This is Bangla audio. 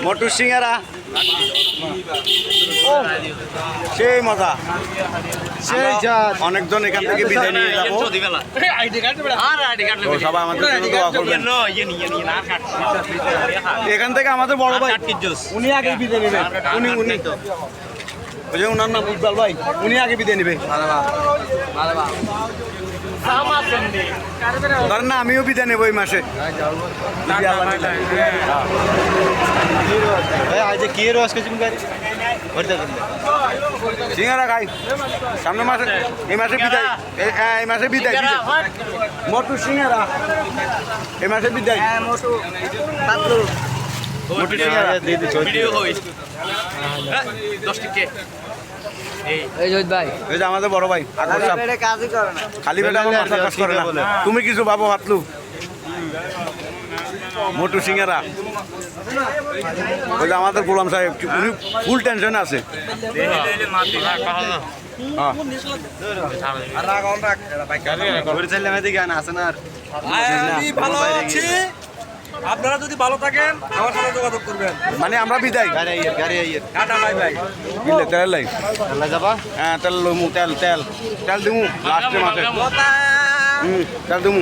মোটু সিঙ্গারা সেই মজা সেই জাত। অনেকজন এখান থেকে বিদায় নিয়ে যাবো তো সবাই আমাদের জন্য দোয়া করবেন। এখান থেকে আমাদের বড় ভাই উনি আগে বিদায় নেবেন উনি ওই যে ওনার নাম ইকবাল ভাই উনি আগে বিদায় নেবে ধরেন না আমিও বিদায় নেবো এই মাসে সিঙ্গারা খাই সামনে মাসে এই মাসে বিদায় এই মাসে বিদায় মোটু সিঙ্গারা এই মাসে বিদায় মোটু সিঙ্গারা এই জয় ভাই এই যে আমাদের বড় ভাই আকবর সাহেব কাজই করে না খালি বেটা আমার মাথা কাজ করে না তুমি কিছু ভাবো হাতলু মোটু সিঙ্গারা ওই যে আমাদের গোলাম সাহেব উনি ফুল টেনশন আছে ভালো আছি আপনারা যদি ভালো থাকেন আমার সাথে যোগাযোগ করবেন মানে আমরা বিদায় টাটা বাই বাই বিলে তেল লাই হ্যাঁ তেল লমু তেল তেল তেল দিমু লাস্টে মাসে তেল দিমু